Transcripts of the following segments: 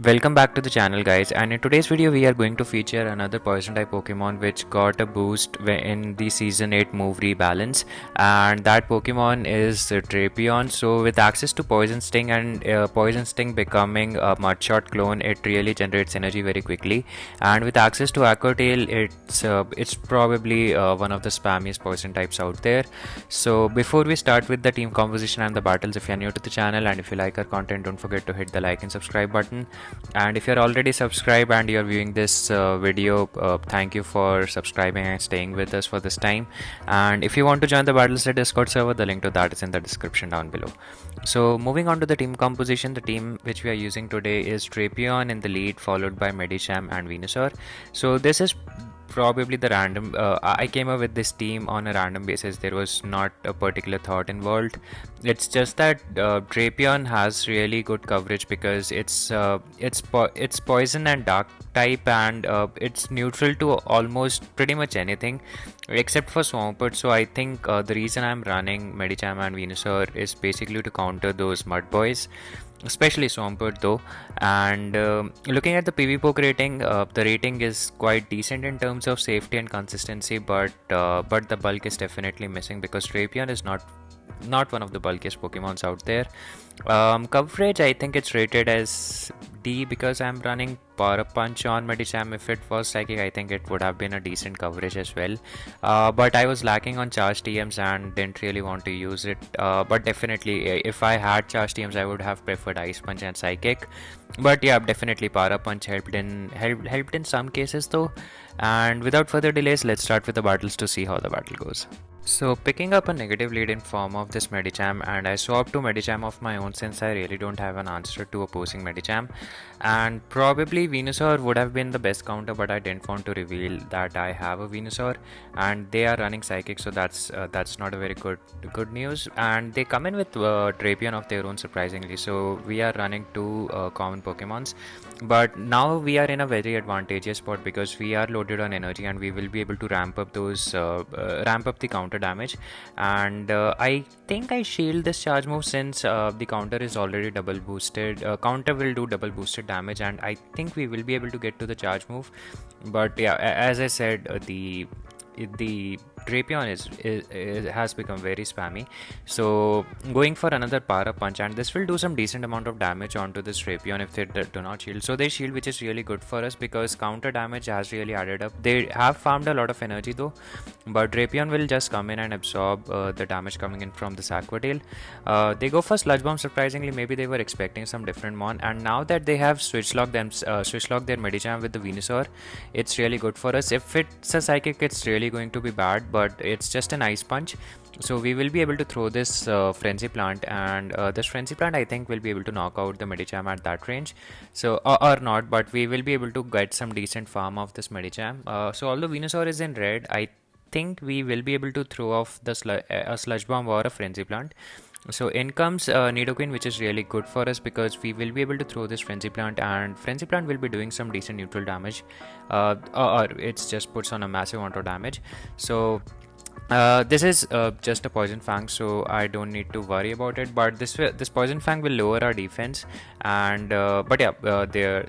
Welcome back to the channel guys, and in today's video we are going to feature another poison type Pokemon which got a boost in the season 8 move rebalance, and that Pokemon is Drapion. So with access to Poison Sting and Poison Sting becoming a Mudshot clone, it really generates energy very quickly, and with access to Aqua Tail, it's probably one of the spammiest poison types out there. So before we start with the team composition and the battles, if you're new to the channel and if you like our content, don't forget to hit the like and subscribe button. And if you're already subscribed and you're viewing this video, thank you for subscribing and staying with us for this time. And if you want to join the Battleset Discord server, the link to that is in the description down below. So moving on to the team composition, the team which we are using today is Drapion in the lead, followed by Medicham and Venusaur. So this is probably the random I came up with this team on a random basis. There was not a particular thought involved. It's just that Drapion has really good coverage because it's poison and dark type, and it's neutral to almost pretty much anything except for Swampert. So I think the reason I'm running Medicham and Venusaur is basically to counter those mud boys, especially Swampert though. And looking at the PV poke rating, the rating is quite decent in terms of safety and consistency, but the bulk is definitely missing because Drapion is not one of the bulkiest Pokemons out there. Coverage, I think it's rated as D because I'm running Power Up Punch on Medicham. If it was Psychic, I think it would have been a decent coverage as well. But I was lacking on Charge TMs and didn't really want to use it. But definitely, if I had Charge TMs, I would have preferred Ice Punch and Psychic. But yeah, definitely Power Up Punch helped in some cases though. And without further delays, let's start with the battles to see how the battle goes. So picking up a negative lead in form of this Medicham, and I swapped to Medicham of my own since I really don't have an answer to opposing Medicham, and probably Venusaur would have been the best counter, but I didn't want to reveal that I have a Venusaur and they are running Psychic, so that's not a very good news. And they come in with Drapion of their own, surprisingly. So we are running two common Pokemons, but now we are in a very advantageous spot because we are loaded on energy and we will be able to ramp up the counter damage. And I think I shield this charge move since the counter is already double boosted. Counter will do double boosted damage, and I think we will be able to get to the charge move. But yeah, as I said, the Drapion has become very spammy, so going for another Power Punch, and this will do some decent amount of damage onto this Drapion if they do not shield. So they shield, which is really good for us because counter damage has really added up. They have farmed a lot of energy though, but Drapion will just come in and absorb the damage coming in from this Aqua Tail. They go for Sludge Bomb, surprisingly. Maybe they were expecting some different mon, and now that they have switch locked their Medicham with the Venusaur, it's really good for us. If it's a Psychic, it's really going to be bad, but it's just an Ice Punch, so we will be able to throw this Frenzy Plant, and this Frenzy Plant I think will be able to knock out the Medicham at that range. So or not, but we will be able to get some decent farm of this Medicham. So although Venusaur is in red, I think we will be able to throw off the a Sludge Bomb or a Frenzy Plant. So in comes Nidoqueen, which is really good for us because we will be able to throw this Frenzy Plant, and Frenzy Plant will be doing some decent neutral damage, or it just puts on a massive amount of damage. So this is just a Poison Fang, so I don't need to worry about it. But this Poison Fang will lower our defense, and but yeah, their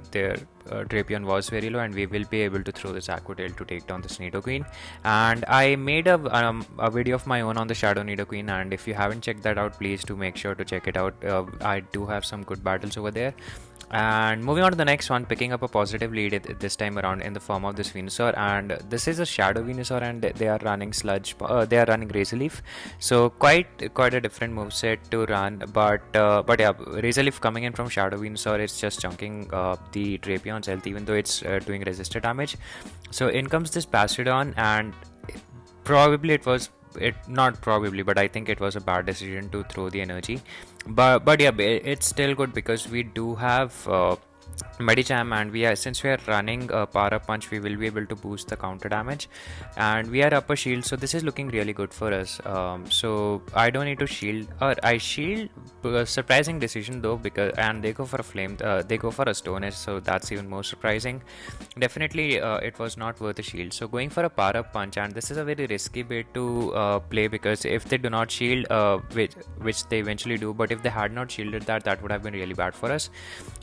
Drapion was very low, and we will be able to throw this Aqua Tail to take down this Nidoqueen. And I made a video of my own on the Shadow Nidoqueen, and if you haven't checked that out, please do make sure to check it out. I do have some good battles over there. And moving on to the next one, picking up a positive lead this time around in the form of this Venusaur, and this is a Shadow Venusaur, and they are running they are running Razor Leaf, so quite a different moveset to run. But yeah, Razor Leaf coming in from Shadow Venusaur, it's just chunking the Drapion's health, even though it's doing resistor damage. So in comes this Bastiodon, and probably not probably, but I think it was a bad decision to throw the energy. But yeah, it's still good because we do have Medicham, and since we are running a Power Up Punch, we will be able to boost the counter damage, and we are upper shield, so this is looking really good for us. So I don't need to shield, or I shield. Surprising decision though, because they go for a flame, they go for a Stone Edge, so that's even more surprising. Definitely it was not worth a shield, so going for a Power Up Punch, and this is a very risky bait to play because if they do not shield, which they eventually do, but if they had not shielded that would have been really bad for us.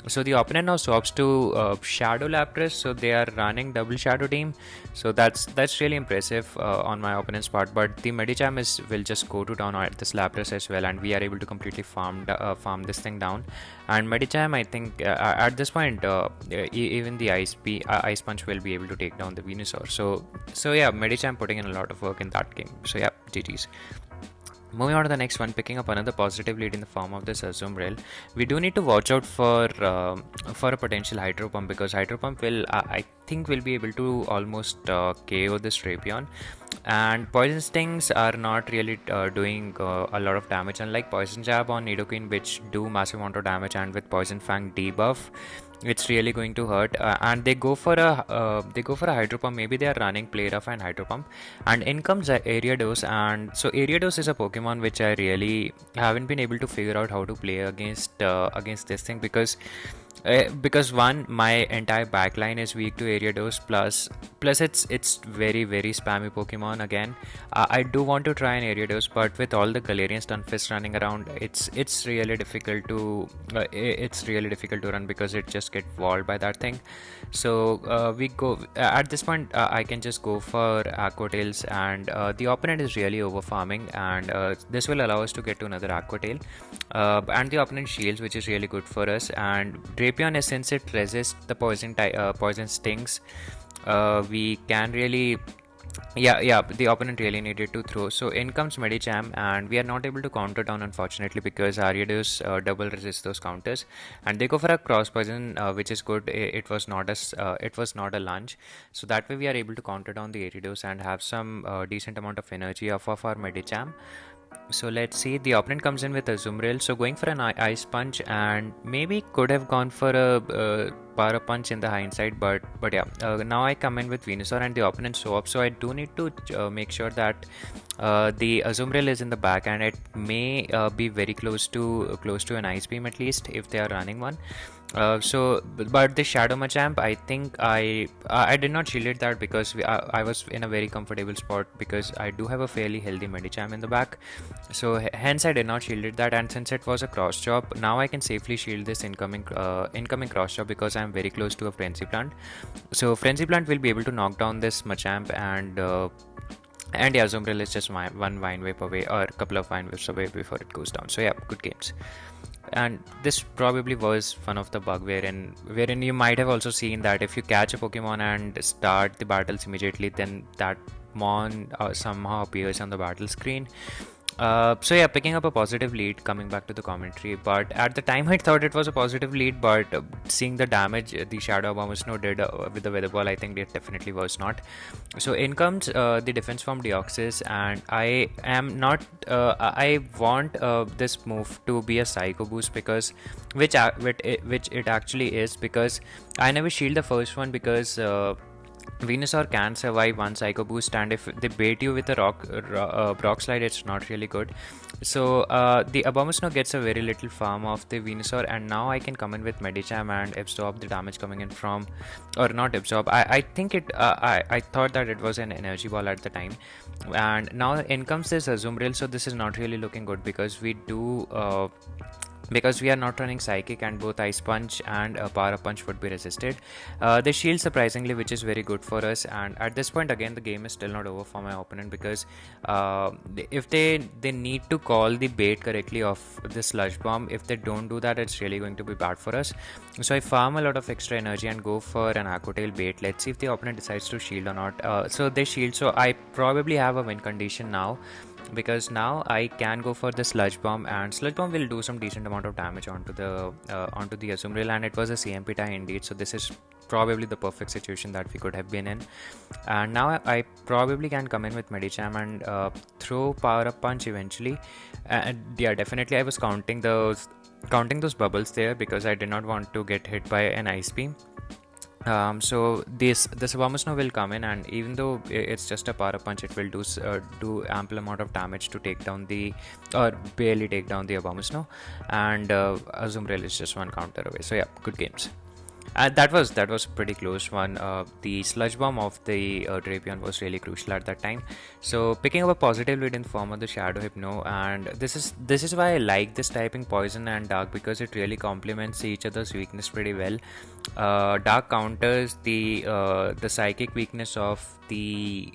So the opponent now swaps to Shadow Lapras, so they are running double Shadow Team. So that's really impressive on my opponent's part. But the Medicham will just go to town at this Lapras as well, and we are able to completely farm this thing down. And Medicham, I think at this point, even the Ice Punch will be able to take down the Venusaur. So yeah, Medicham putting in a lot of work in that game. So yeah, GG's. Moving on to the next one, picking up another positive lead in the form of this Azumarill. We do need to watch out for a potential Hydro Pump, because Hydro Pump will, I think, will be able to almost KO this Drapion. And Poison Stings are not really doing a lot of damage, unlike Poison Jab on Nidoqueen, which do massive amount of damage, and with Poison Fang debuff, it's really going to hurt. And they go for a Hydro Pump. Maybe they are running Play Rough and Hydro Pump, and in comes Ariados. And so Ariados is a Pokemon which I really haven't been able to figure out how to play against this thing, because one, my entire backline is weak to Ariados, plus it's very spammy Pokemon again. I do want to try an Ariados, but with all the Galarian Stunfisk running around, it's really difficult to run, because it just get walled by that thing. So we go at this point, I can just go for Aqua Tails, and the opponent is really over farming, and this will allow us to get to another Aqua Tail, and the opponent shields, which is really good for us. And Drapion, since it resists the poison stings, we can really, the opponent really needed to throw. So in comes Medicham, and we are not able to counter down, unfortunately, because Ariados double resists those counters, and they go for a cross poison, which is good. It was not a lunge, so that way we are able to counter down the Ariados and have some decent amount of energy off of our Medicham. So let's see, the opponent comes in with Azumarill, so going for an Ice Punch, and maybe could have gone for a Power Punch in the hindsight, but yeah, now I come in with Venusaur and the opponent swaps, so I do need to make sure that the Azumarill is in the back, and it may be very close to an Ice Beam, at least if they are running one. But the Shadow Machamp, I think I did not shield it that, because I was in a very comfortable spot, because I do have a fairly healthy Medicham in the back, so hence I did not shield it that. And since it was a cross chop, now I can safely shield this incoming cross chop, because I am very close to a Frenzy Plant. So Frenzy Plant will be able to knock down this Machamp, and yeah, Azumarill is just one Vine Whip away, or a couple of Vine Whips away before it goes down. So yeah, good games. And this probably was one of the bug wherein you might have also seen that if you catch a Pokemon and start the battles immediately, then that Mon somehow appears on the battle screen. So yeah, picking up a positive lead, coming back to the commentary, but at the time I thought it was a positive lead, but seeing the damage the Shadow Abomasnow did with the Weather Ball, I think it definitely was not. So in comes the defense from Deoxys, and I am not I want this move to be a Psycho Boost, because which it actually is, because I never shield the first one, because Venusaur can survive one Psycho Boost, and if they bait you with a Rock Slide, it's not really good. So the Abomasnow gets a very little farm of the Venusaur, and now I can come in with Medicham and absorb the damage coming in from, or not absorb, I think it, I thought that it was an Energy Ball at the time. And now in comes this Azumarill, so this is not really looking good, because we are not running Psychic, and both Ice Punch and Power Punch would be resisted. They shield surprisingly, which is very good for us. And at this point, again, the game is still not over for my opponent, because if they need to call the bait correctly of the Sludge Bomb. If they don't do that, it's really going to be bad for us. So I farm a lot of extra energy and go for an Aqua Tail bait. Let's see if the opponent decides to shield or not. So they shield, so I probably have a win condition now, because now I can go for the Sludge Bomb, and Sludge Bomb will do some decent amount of damage onto the Azumarill, and it was a CMP tie indeed, so this is probably the perfect situation that we could have been in. And now I probably can come in with Medicham and throw Power Up Punch eventually. And yeah, definitely I was counting those bubbles there, because I did not want to get hit by an Ice Beam. So this Abomasnow will come in, and even though it's just a Power Punch, it will do ample amount of damage to take down or barely take down the Abomasnow, and Azumarill is just one counter away. So yeah, good games. That was a pretty close one. The Sludge Bomb of the Drapion was really crucial at that time. So picking up a positive lead in form of the Shadow Hypno, and this is why I like this typing Poison and Dark, because it really complements each other's weakness pretty well. Dark counters the psychic weakness of the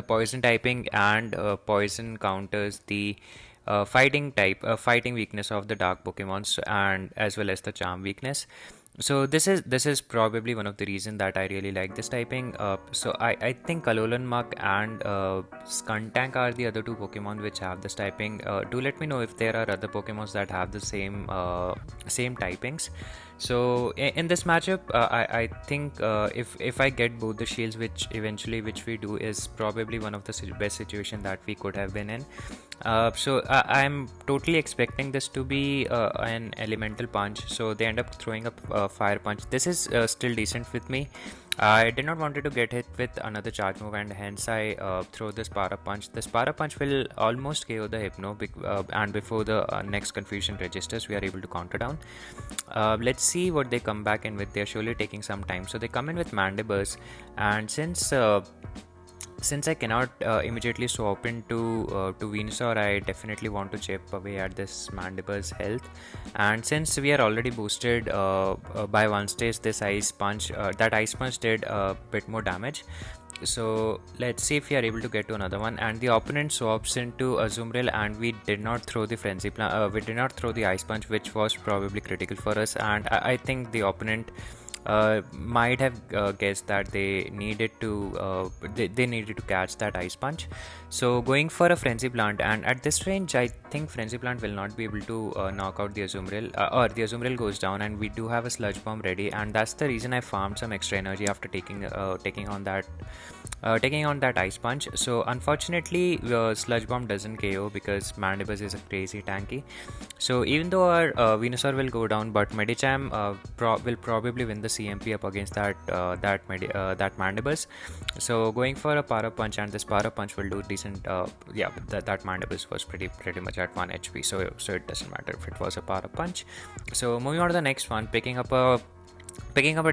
poison typing, and poison counters the fighting weakness of the dark Pokemons, and as well as the charm weakness. So this is probably one of the reasons that I really like this typing. So I think Alolan Muck and Skuntank are the other two Pokemon which have this typing. Do let me know if there are other Pokemons that have the same typings. So in this matchup, I think if I get both the shields, which we do, is probably one of the best situation that we could have been in. I'm totally expecting this to be an elemental punch. So they end up throwing a fire punch. This is still decent with me. I did not wanted to get hit with another charge move, and hence I throw this Para Punch. This Para Punch will almost KO the Hypno, and before the next confusion registers, we are able to counter down. Let's see what they come back in with. They're surely taking some time. So they come in with Mandibuzz, and since I cannot immediately swap into Venusaur, I definitely want to chip away at this Mandibuzz health. And since we are already boosted by one stage, this Ice Punch, that Ice Punch did a bit more damage. So let's see if we are able to get to another one. And the opponent swaps into Azumarill, and we did not throw the we did not throw the Ice Punch, which was probably critical for us. And I think the opponent might have guessed that they needed to catch that Ice Punch. So going for a Frenzy Plant, and at this range I think Frenzy Plant will not be able to knock out the Azumarill, or the Azumarill goes down, and we do have a Sludge Bomb ready, and that's the reason I farmed some extra energy after taking on that Ice Punch. So unfortunately Sludge Bomb doesn't KO because Mandibuzz is a crazy tanky. So even though our Venusaur will go down, but Medicham will probably win the CMP up against that Mandibuzz. So going for a Para Punch, and this Para Punch will do decent. That Mandibuzz was pretty much at 1 HP, so it doesn't matter if it was a Para Punch. So moving on to the next one, picking up a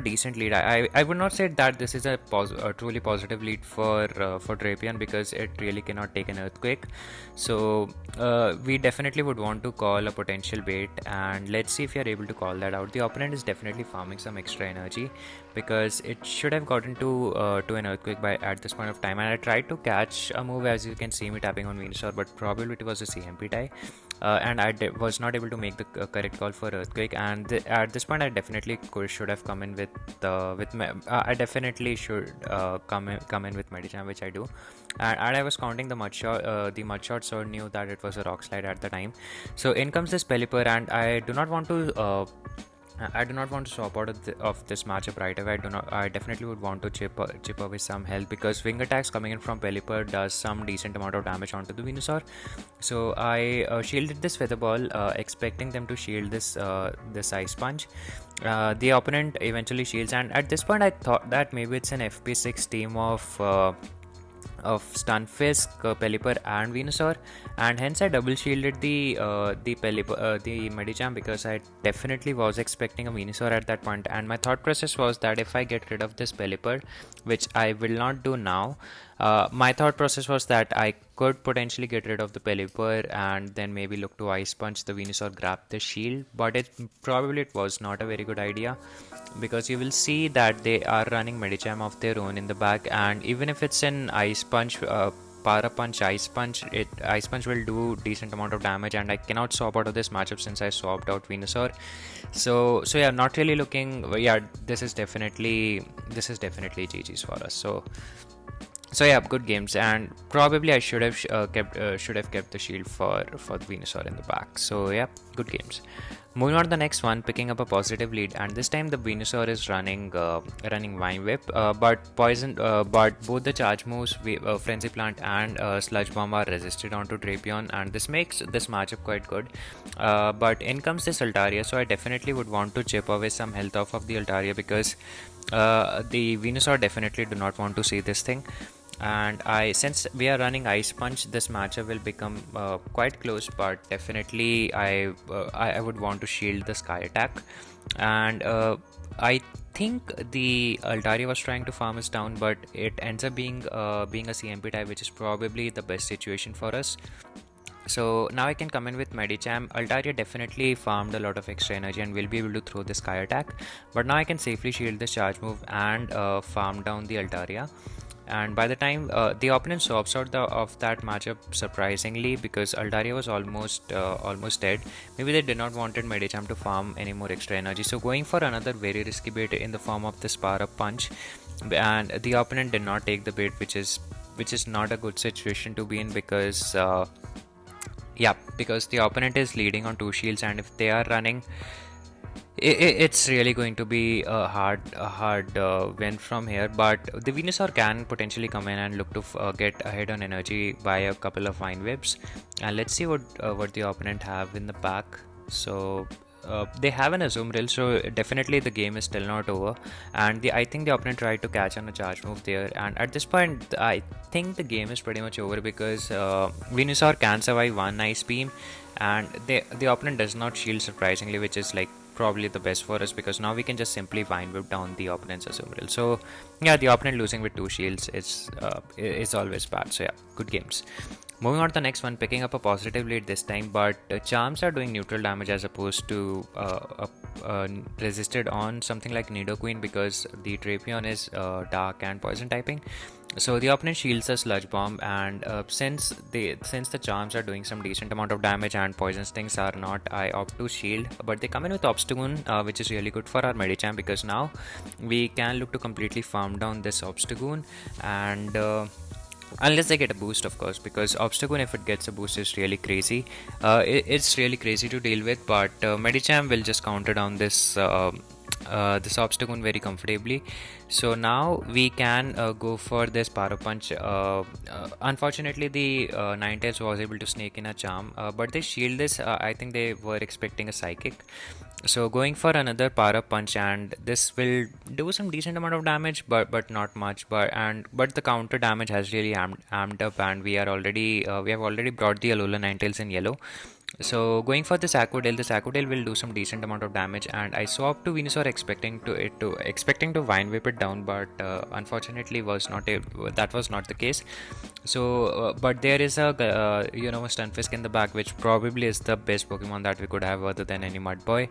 decent lead. I would not say that this is a truly positive lead for Drapion, because it really cannot take an earthquake. So we definitely would want to call a potential bait, and let's see if we are able to call that out. The opponent is definitely farming some extra energy, because it should have gotten to an earthquake at this point of time. And I tried to catch a move, as you can see me tapping on Venusaur, but probably it was a CMP tie. And I was not able to make the correct call for earthquake. And at this point, I definitely should have come in with I definitely should come in with Medicham, which I do. And I was counting the Mudshot, so knew that it was a Rock Slide at the time. So in comes this Pelipper, and I do not want to swap out of this matchup right away. I definitely would want to chip away some health, because wing attacks coming in from Pelipper does some decent amount of damage onto the Venusaur. So I shielded this Feather Ball, expecting them to shield this Ice Punch. The opponent eventually shields, and at this point I thought that maybe it's an FP6 team of Stunfisk, Pelipper and Venusaur, and hence I double shielded the Medicham, because I definitely was expecting a Venusaur at that point. And my thought process was that if I get rid of this Pelipper, which I will not do now, my thought process was that I could potentially get rid of the Pelipper and then maybe look to Ice Punch the Venusaur, grab the shield. But it was not a very good idea, because you will see that they are running Medicham of their own in the back, and even if it's an Ice Punch, Para Punch, Ice Punch will do decent amount of damage, and I cannot swap out of this matchup since I swapped out Venusaur. So yeah, not really looking. Yeah, this is definitely GG's for us. So yeah, good games, and probably I should have kept the shield for the Venusaur in the back. So yeah, good games. Moving on to the next one, picking up a positive lead, and this time the Venusaur is running Vine Whip, but both the charge moves, Frenzy Plant and Sludge Bomb, are resisted onto Drapion, and this makes this matchup quite good. But in comes this Altaria, so I definitely would want to chip away some health off of the Altaria, because the Venusaur definitely do not want to see this thing. And since we are running Ice Punch, this matchup will become quite close, but definitely I would want to shield the Sky Attack. and I think the Altaria was trying to farm us down, but it ends up being a CMP type, which is probably the best situation for us. So now I can come in with Medicham. Altaria definitely farmed a lot of extra energy and will be able to throw the Sky Attack, but now I can safely shield this charge move and farm down the Altaria. And by the time the opponent swaps out of that matchup, surprisingly, because Altaria was almost dead, maybe they did not wanted Medicham to farm any more extra energy, so going for another very risky bait in the form of this power up punch, and the opponent did not take the bait, which is not a good situation to be in, because yeah, because the opponent is leading on 2 shields, and if they are running, it's really going to be a hard win from here. But the Venusaur can potentially come in and look to get ahead on energy by a couple of Vine Whips, and let's see what the opponent have in the pack. So they have an Azumarill, so definitely the game is still not over, and I think the opponent tried to catch on a charge move there, and at this point I think the game is pretty much over, because Venusaur can survive one Ice Beam, and the opponent does not shield, surprisingly, which is like probably the best for us, because now we can just simply Vine Whip down the opponent's Azumarill. So yeah, the opponent losing with 2 shields is always bad. So yeah, good games. Moving on to the next one, picking up a positive lead this time, but charms are doing neutral damage as opposed to resisted on something like Nidoqueen, because the Drapion is dark and poison typing. So the opponent shields a Sludge Bomb, and since the charms are doing some decent amount of damage and poison stings are not, I opt to shield. But they come in with Obstagoon, which is really good for our Medicham, because now we can look to completely farm down this Obstagoon, and unless they get a boost, of course, because Obstagoon, if it gets a boost, is really crazy. It's really crazy to deal with, but Medicham will just counter down this Obstagoon very comfortably. So now we can go for this Power Punch. Unfortunately, the Ninetales was able to snake in a charm, but they shield this. I think they were expecting a Psychic. So going for another Power Punch, and this will do some decent amount of damage, but not much. But the counter damage has really amped up, and we have already brought the Alolan Ninetales in yellow. So going for this Aquadale will do some decent amount of damage, and I swapped to Venusaur expecting to Vine Whip it down, but unfortunately that was not the case. So but there is a Stunfisk in the back, which probably is the best Pokemon that we could have other than any Mudboy.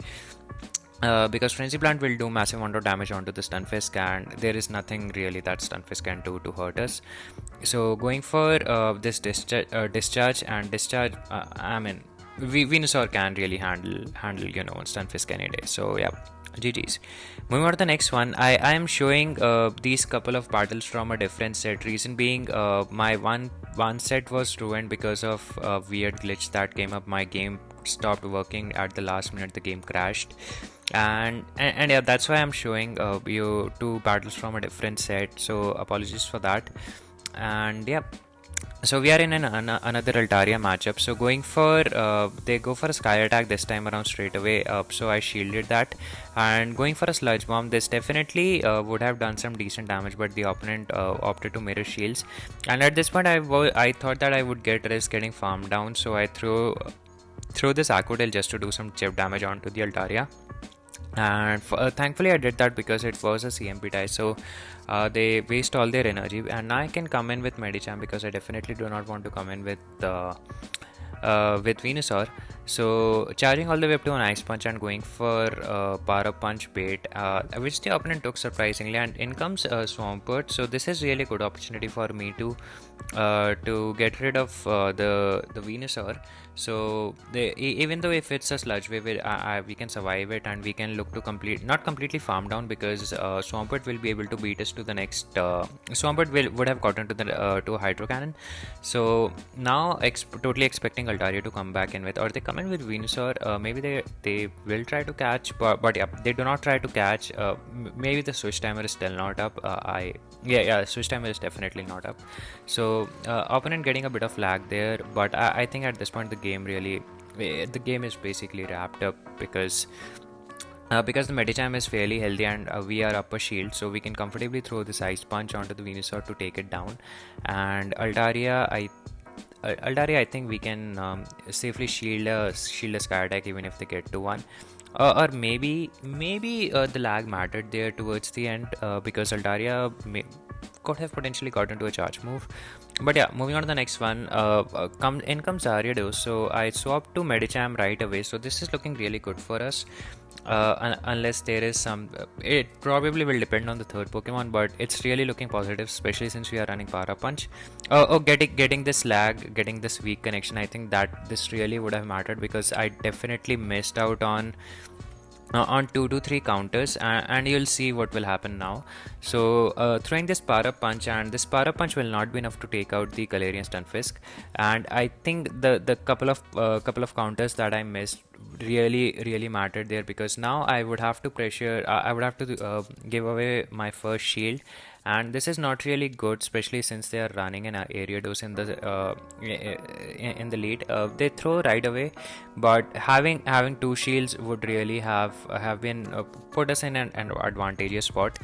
Because Frenzy Plant will do massive amount of damage onto the Stunfisk, and there is nothing really that Stunfisk can do to hurt us. So going for this discharge, I mean, Venusaur can really handle Stunfisk any day. So yeah, GG's. Moving on to the next one, I am showing these couple of battles from a different set. Reason being, my one set was ruined because of a weird glitch that came up. My game stopped working at the last minute. The game crashed, and yeah, that's why I'm showing you 2 battles from a different set. So apologies for that. And yeah, so we are in another Altaria matchup. So going for they go for a Sky Attack this time around straight away. So I shielded that, and going for a Sludge Bomb, this definitely would have done some decent damage, but the opponent opted to mirror shields. And at this point, I thought that I would get risk getting farmed down, so I threw this Aquadale just to do some chip damage onto the Altaria. And thankfully I did that, because it was a CMP tie, so they waste all their energy, and now I can come in with Medicham, because I definitely do not want to come in with Venusaur. So charging all the way up to an Ice Punch and going for Power Punch bait, which the opponent took surprisingly, and in comes Swampert. So this is really a good opportunity for me to get rid of the Venusaur. So even though if it's a Sludge Wave, we can survive it, and we can look to not completely farm down, because Swampert will be able to beat us to the next. Swampert would have gotten to a Hydro Cannon. So now totally expecting Altaria to come back in with, or they come in with Venusaur. Maybe they will try to catch, but yeah, they do not try to catch. Maybe the switch timer is still not up. Switch timer is definitely not up. So opponent getting a bit of lag there, but I think at this point the game is basically wrapped up, because the Medicham is fairly healthy, and we are up a shield, so we can comfortably throw this Ice Punch onto the Venusaur to take it down. And Altaria, I think we can safely shield a Sky Attack even if they get to one. Or maybe the lag mattered there towards the end, because Altaria could have potentially gotten to a charge move. But yeah, moving on to the next one. In comes Ariados. So I swapped to Medicham right away. So this is looking really good for us. Unless there is some, it probably will depend on the third Pokemon, but it's really looking positive, especially since we are running Para Punch. Getting this lag, getting this weak connection, I think that this really would have mattered, because I definitely missed out on 2 to 3 counters, and you'll see what will happen now. So throwing this Para Punch, and this Para Punch will not be enough to take out the Galarian Stunfisk, and I think the couple of counters that I missed really mattered there, because now I would have to give away my first shield, and this is not really good, especially since they are running an Ariados in the lead. They throw right away, but having 2 shields would really have been put us in an advantageous spot.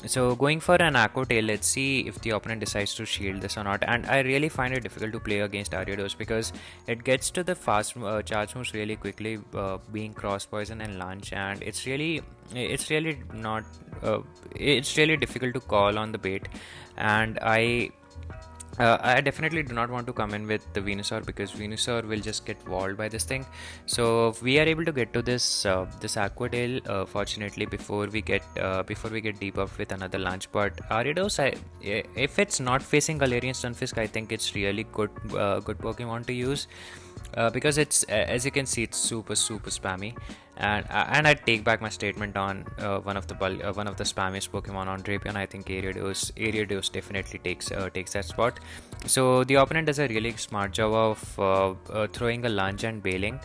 So going for an Aqua Tail, let's see if the opponent decides to shield this or not. And I really find it difficult to play against Ariados, because it gets to the fast charge moves really quickly, being Cross Poison and Lunge, and it's really not it's really difficult to call on the bait. And I definitely do not want to come in with the Venusaur, because Venusaur will just get walled by this thing. So we are able to get to this Aqua Tail, fortunately, before we get debuffed with another launch. But Ariados, if it's not facing Galarian Stunfisk, I think it's really good Pokemon to use. Because it's, as you can see, it's super spammy, and I take back my statement on one of the spammiest Pokemon on Drapion. I think Ariados definitely takes that spot. So the opponent does a really smart job of throwing a lunge and bailing.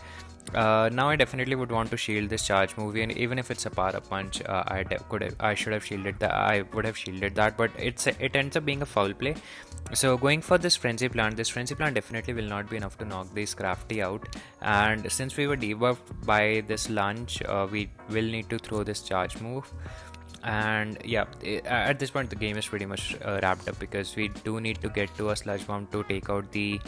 Now I definitely would want to shield this charge move, and even if it's a Para Punch, I should have shielded that. I would have shielded that, but it ends up being a foul play. So going for this Frenzy Plant definitely will not be enough to knock this Crafty out. And since we were debuffed by this lunge, we will need to throw this charge move. And yeah, at this point the game is pretty much wrapped up, because we do need to get to a Sludge Bomb to take out the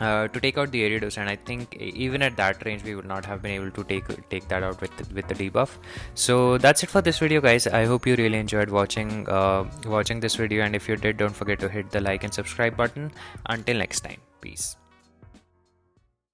Ariados, and I think even at that range we would not have been able to take that out with the debuff. So that's it for this video, guys. I hope you really enjoyed watching this video, and if you did, don't forget to hit the like and subscribe button. Until next time, peace.